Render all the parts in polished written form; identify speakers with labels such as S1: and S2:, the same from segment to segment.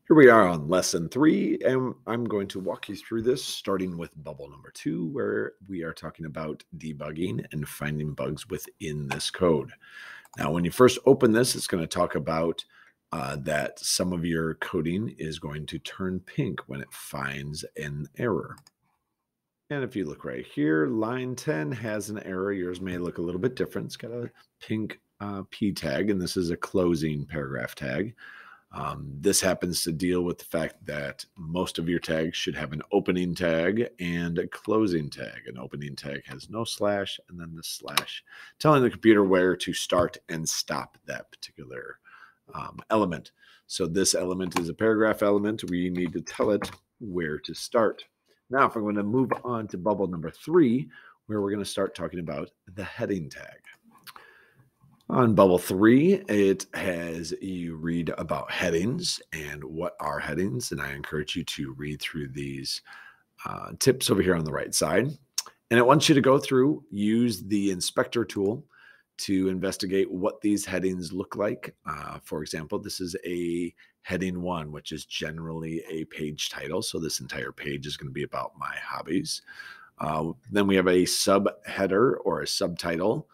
S1: Here we are on lesson 3, and I'm going to walk you through this starting with bubble number 2, where we are talking about debugging and finding bugs within this code. Now, when you first open this, it's going to talk about that some of your coding is going to turn pink when it finds an error. And if you look right here, line 10 has an error. Yours may look a little bit different. It's got a pink P tag, and this is a closing paragraph tag. This happens to deal with the fact that most of your tags should have an opening tag and a closing tag. An opening tag has no slash, and then the slash telling the computer where to start and stop that particular element. So this element is a paragraph element. We need to tell it where to start. Now, if I'm going to move on to bubble number 3, where we're going to start talking about the heading tag. On bubble 3, it has you read about headings and what are headings, and I encourage you to read through these tips over here on the right side. And it wants you to go through, use the inspector tool to investigate what these headings look like. For example, this is a heading 1, which is generally a page title. So this entire page is going to be about my hobbies. Then we have a subheader or a subtitle,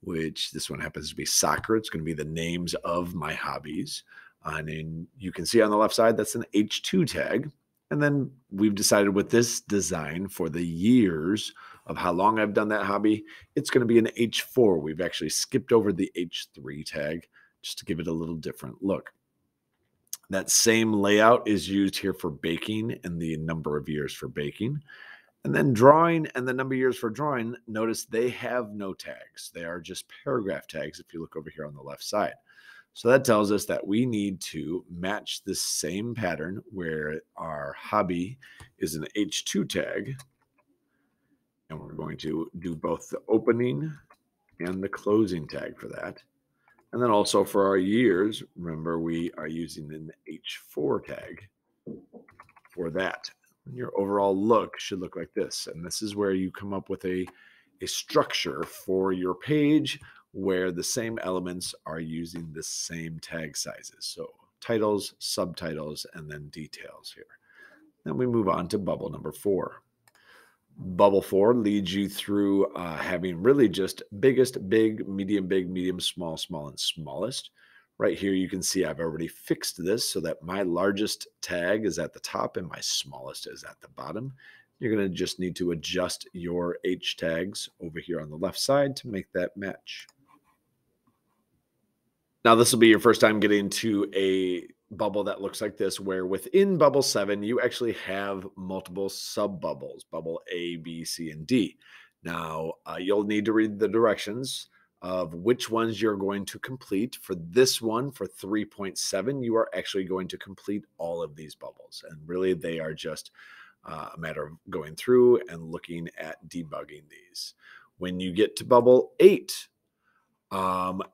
S1: which this one happens to be soccer. It's going to be the names of my hobbies. And then you can see on the left side, that's an H2 tag. And then we've decided with this design for the years of how long I've done that hobby, it's going to be an H4. We've actually skipped over the H3 tag just to give it a little different look. That same layout is used here for baking and the number of years for baking. And then drawing and the number of years for drawing, notice they have no tags. They are just paragraph tags if you look over here on the left side. So that tells us that we need to match this same pattern where our hobby is an H2 tag. And we're going to do both the opening and the closing tag for that. And then also for our years, remember we are using an H4 tag for that. Your overall look should look like this. And this is where you come up with a structure for your page where the same elements are using the same tag sizes. So titles, subtitles, and then details here. Then we move on to bubble number 4. Bubble 4 leads you through having really just biggest, medium, small, small, and smallest. Right here, you can see I've already fixed this so that my largest tag is at the top and my smallest is at the bottom. You're going to just need to adjust your H tags over here on the left side to make that match. Now, this will be your first time getting to a bubble that looks like this, where within bubble 7, you actually have multiple sub bubbles, bubble A, B, C, and D. Now, you'll need to read the directions of which ones you're going to complete. For this one, for 3.7, you are actually going to complete all of these bubbles. And really, they are just a matter of going through and looking at debugging these. When you get to bubble 8,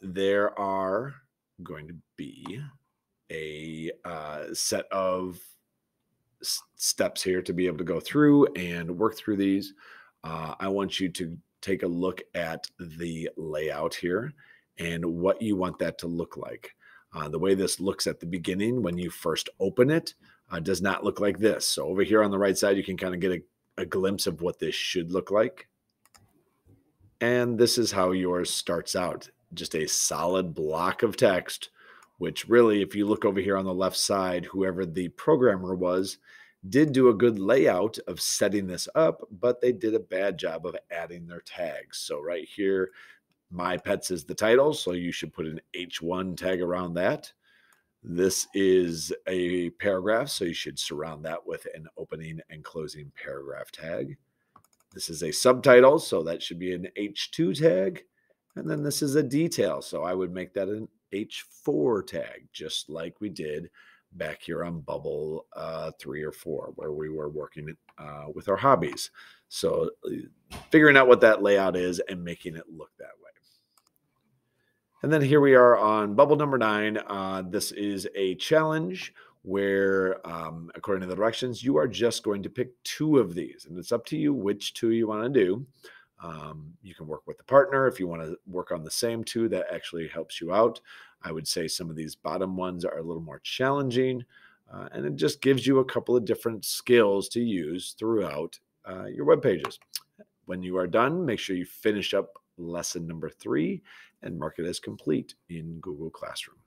S1: there are going to be a set of steps here to be able to go through and work through these. I want you to take a look at the layout here and what you want that to look like. The way this looks at the beginning when you first open it does not look like this. So over here on the right side, you can kind of get a glimpse of what this should look like. And this is how yours starts out. Just a solid block of text, which really, if you look over here on the left side, whoever the programmer was did do a good layout of setting this up, but they did a bad job of adding their tags. So right here, My Pets is the title, so you should put an H1 tag around that. This is a paragraph, so you should surround that with an opening and closing paragraph tag. This is a subtitle, so that should be an H2 tag. And then this is a detail, so I would make that an H4 tag, just like we did back here on bubble 3 or 4, where we were working with our hobbies. So figuring out what that layout is and making it look that way. And then here we are on bubble number 9. This is a challenge where, according to the directions, you are just going to pick 2 of these. And it's up to you which 2 you want to do. You can work with a partner if you want to work on the same 2. That actually helps you out. I would say some of these bottom ones are a little more challenging. And it just gives you a couple of different skills to use throughout your web pages. When you are done, make sure you finish up lesson number 3 and mark it as complete in Google Classroom.